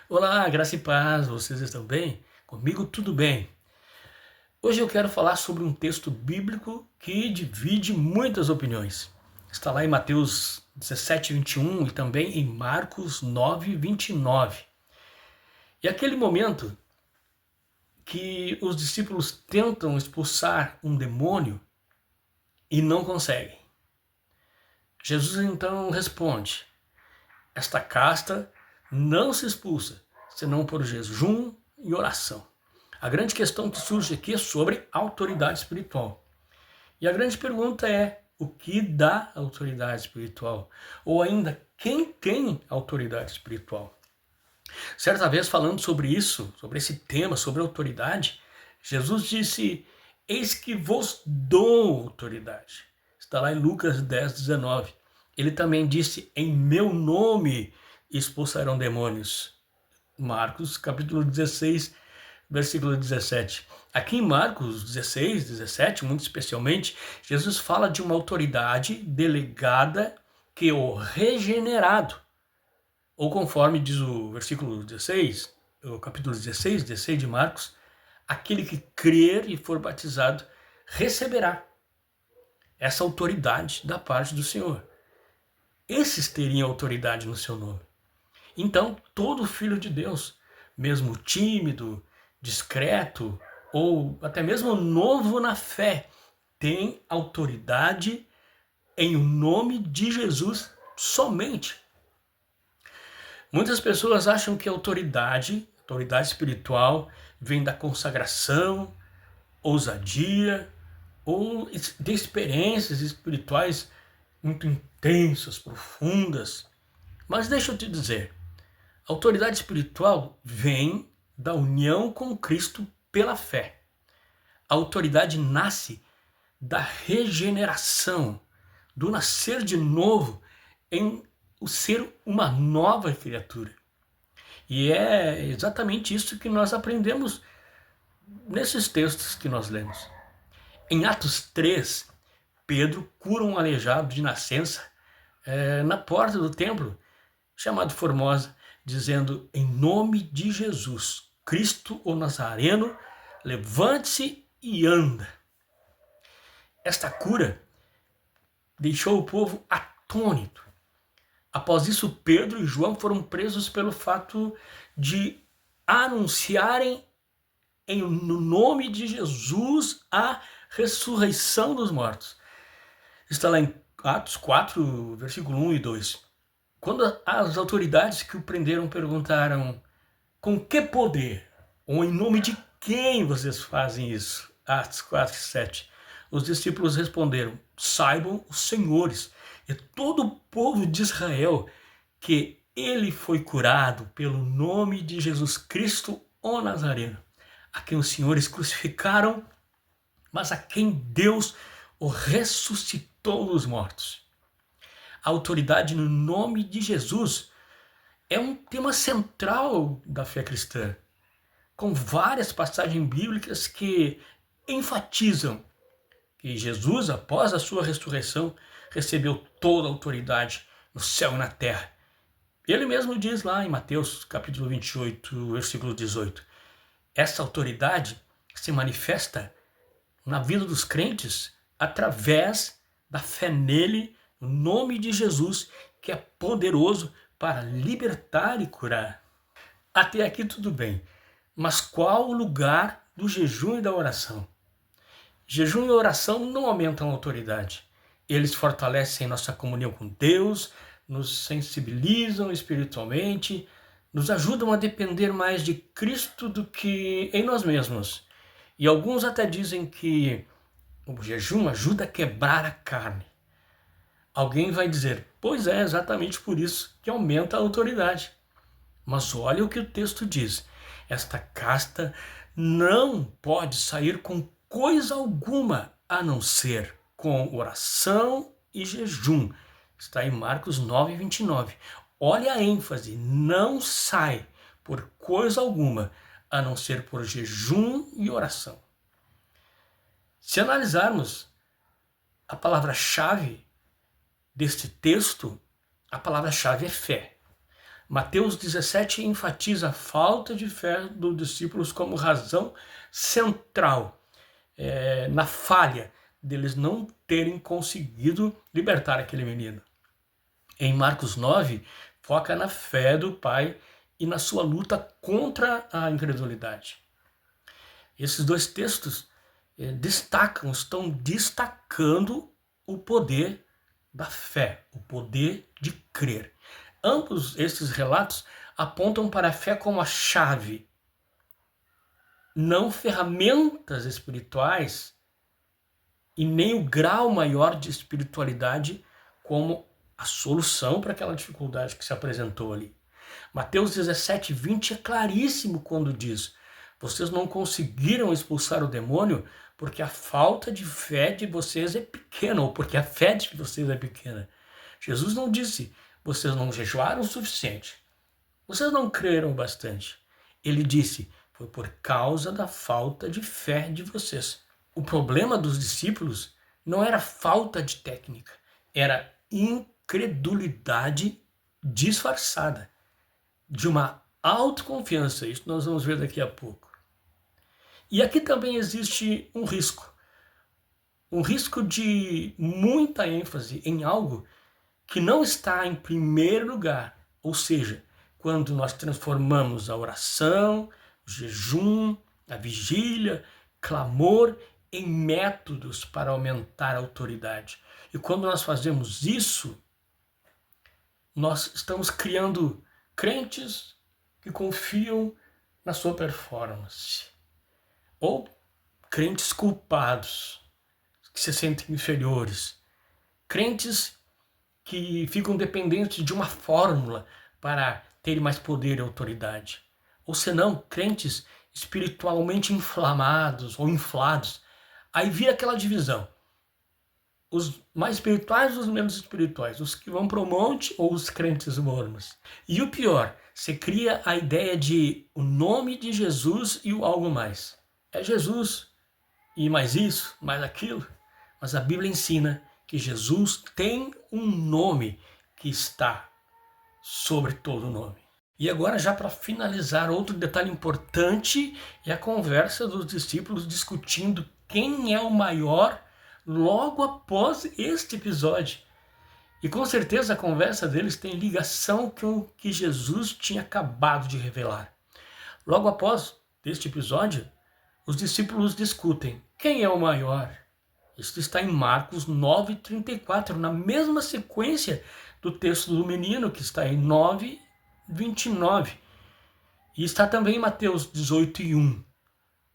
Olá, graça e paz, vocês estão bem? Comigo tudo bem. Hoje eu quero falar sobre um texto bíblico que divide muitas opiniões. Está lá em Mateus 17:21 e também em Marcos 9:29. E aquele momento que os discípulos tentam expulsar um demônio e não conseguem. Jesus então responde: esta casta não se expulsa, senão por jejum e oração. A grande questão que surge aqui é sobre autoridade espiritual. E a grande pergunta é: o que dá autoridade espiritual? Ou ainda, quem tem autoridade espiritual? Certa vez, falando sobre isso, sobre esse tema, sobre autoridade, Jesus disse: eis que vos dou autoridade. Está lá em Lucas 10:19. Ele também disse: em meu nome expulsarão demônios. Marcos capítulo 16, versículo 17. Aqui em Marcos 16, 17, muito especialmente, Jesus fala de uma autoridade delegada que o regenerado, ou conforme diz o versículo 16, o capítulo 16 de Marcos, aquele que crer e for batizado receberá essa autoridade da parte do Senhor. Esses teriam autoridade no seu nome. Então, todo filho de Deus, mesmo tímido, discreto ou até mesmo novo na fé, tem autoridade em o nome de Jesus somente. Muitas pessoas acham que autoridade espiritual, vem da consagração, ousadia ou de experiências espirituais muito intensas, profundas. Mas deixa eu te dizer, a autoridade espiritual vem da união com Cristo pela fé. A autoridade nasce da regeneração, do nascer de novo em o ser uma nova criatura. E é exatamente isso que nós aprendemos nesses textos que nós lemos. Em Atos 3, Pedro cura um aleijado de nascença na porta do templo, chamado Formosa, dizendo: em nome de Jesus, Cristo o Nazareno, levante-se e anda. Esta cura deixou o povo atônito. Após isso, Pedro e João foram presos pelo fato de anunciarem no nome de Jesus a ressurreição dos mortos. Está lá em Atos 4, versículo 1 e 2. Quando as autoridades que o prenderam perguntaram: com que poder ou em nome de quem vocês fazem isso? Atos 4, 7. Os discípulos responderam: saibam os senhores e todo o povo de Israel que ele foi curado pelo nome de Jesus Cristo, o Nazareno, a quem os senhores crucificaram, mas a quem Deus o ressuscitou dos mortos. A autoridade no nome de Jesus é um tema central da fé cristã, com várias passagens bíblicas que enfatizam que Jesus, após a sua ressurreição, recebeu toda a autoridade no céu e na terra. Ele mesmo diz lá em Mateus capítulo 28, versículo 18, essa autoridade se manifesta na vida dos crentes através da fé nele, no nome de Jesus, que é poderoso para libertar e curar. Até aqui tudo bem, mas qual o lugar do jejum e da oração? Jejum e oração não aumentam a autoridade. Eles fortalecem nossa comunhão com Deus, nos sensibilizam espiritualmente, nos ajudam a depender mais de Cristo do que em nós mesmos. E alguns até dizem que o jejum ajuda a quebrar a carne. Alguém vai dizer: pois é, exatamente por isso que aumenta a autoridade. Mas olha o que o texto diz: esta casta não pode sair com coisa alguma a não ser com oração e jejum. Está em Marcos 9, 29. Olha a ênfase: não sai por coisa alguma a não ser por jejum e oração. Se analisarmos a palavra-chave deste texto, a palavra-chave é fé. Mateus 17 enfatiza a falta de fé dos discípulos como razão central na falha deles não terem conseguido libertar aquele menino. Em Marcos 9, foca na fé do pai e na sua luta contra a incredulidade. Esses dois textos estão destacando o poder da fé, o poder de crer. Ambos esses relatos apontam para a fé como a chave, não ferramentas espirituais e nem o grau maior de espiritualidade como a solução para aquela dificuldade que se apresentou ali. Mateus 17, 20 é claríssimo quando diz: vocês não conseguiram expulsar o demônio porque a falta de fé de vocês é pequena, ou porque a fé de vocês é pequena. Jesus não disse: vocês não jejuaram o suficiente, vocês não creram bastante. Ele disse: foi por causa da falta de fé de vocês. O problema dos discípulos não era falta de técnica, era incredulidade disfarçada de uma autoconfiança. Isso nós vamos ver daqui a pouco. E aqui também existe um risco de muita ênfase em algo que não está em primeiro lugar, ou seja, quando nós transformamos a oração, o jejum, a vigília, clamor em métodos para aumentar a autoridade. E quando nós fazemos isso, nós estamos criando crentes que confiam na sua performance, ou crentes culpados, que se sentem inferiores, crentes que ficam dependentes de uma fórmula para terem mais poder e autoridade, ou senão, crentes espiritualmente inflamados ou inflados. Aí vira aquela divisão: os mais espirituais, os menos espirituais, os que vão para o monte ou os crentes mornos. E o pior, você cria a ideia de o nome de Jesus e o algo mais. É Jesus e mais isso, mais aquilo. Mas a Bíblia ensina que Jesus tem um nome que está sobre todo nome. E agora, já para finalizar, outro detalhe importante é a conversa dos discípulos discutindo quem é o maior logo após este episódio. E com certeza a conversa deles tem ligação com o que Jesus tinha acabado de revelar. Logo após este episódio, os discípulos discutem quem é o maior. Isso está em Marcos 9:34, na mesma sequência do texto do menino, que está em 9:29. E está também em Mateus 18:1.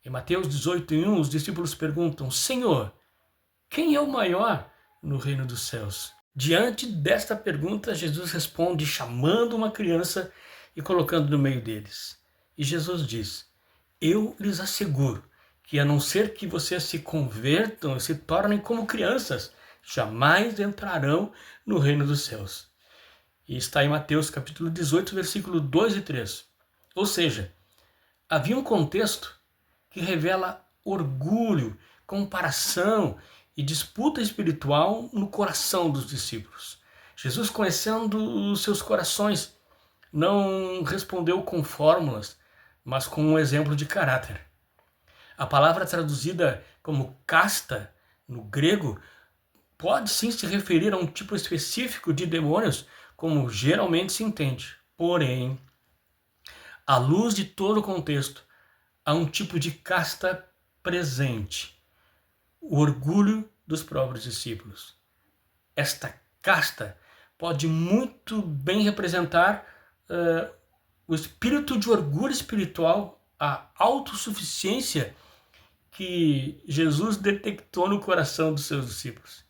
Em Mateus 18:1, os discípulos perguntam: Senhor, quem é o maior no reino dos céus? Diante desta pergunta, Jesus responde chamando uma criança e colocando no meio deles. E Jesus diz: eu lhes asseguro que, a não ser que vocês se convertam e se tornem como crianças, jamais entrarão no reino dos céus. E está em Mateus capítulo 18, versículo 2 e 3. Ou seja, havia um contexto que revela orgulho, comparação e disputa espiritual no coração dos discípulos. Jesus, conhecendo os seus corações, não respondeu com fórmulas, mas com um exemplo de caráter. A palavra traduzida como casta no grego pode sim se referir a um tipo específico de demônios, como geralmente se entende. Porém, à luz de todo o contexto, há um tipo de casta presente: o orgulho dos próprios discípulos. Esta casta pode muito bem representar o espírito de orgulho espiritual, a autossuficiência que Jesus detectou no coração dos seus discípulos.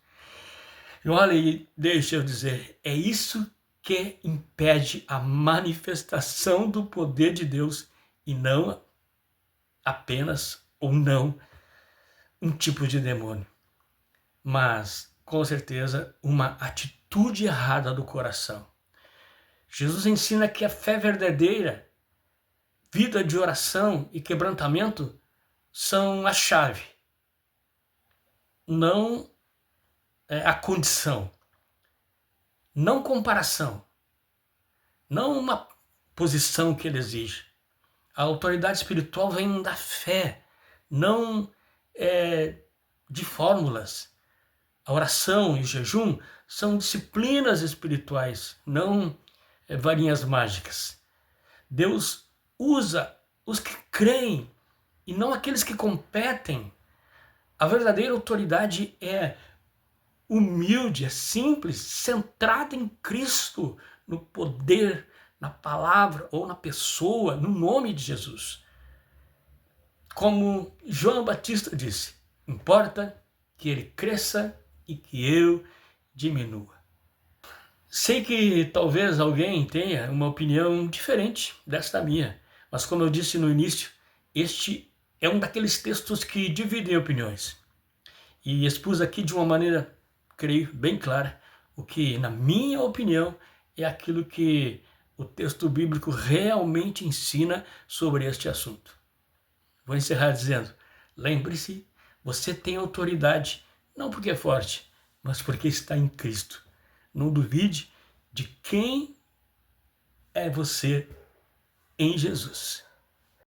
E olha, e deixa eu dizer, é isso que impede a manifestação do poder de Deus, e não apenas ou não um tipo de demônio, mas com certeza uma atitude errada do coração. Jesus ensina que a fé verdadeira, vida de oração e quebrantamento são a chave, não a condição, não comparação, não uma posição que ele exige. A autoridade espiritual vem da fé, não de fórmulas. A oração e o jejum são disciplinas espirituais, não varinhas mágicas. Deus usa os que creem e não aqueles que competem. A verdadeira autoridade é humilde, é simples, centrada em Cristo, no poder, na palavra ou na pessoa, no nome de Jesus. Como João Batista disse, importa que ele cresça e que eu diminua. Sei que talvez alguém tenha uma opinião diferente desta minha, mas como eu disse no início, este é um daqueles textos que dividem opiniões. E expus aqui de uma maneira, creio, bem clara, o que, na minha opinião, é aquilo que o texto bíblico realmente ensina sobre este assunto. Vou encerrar dizendo, lembre-se, você tem autoridade, não porque é forte, mas porque está em Cristo. Não duvide de quem é você em Jesus.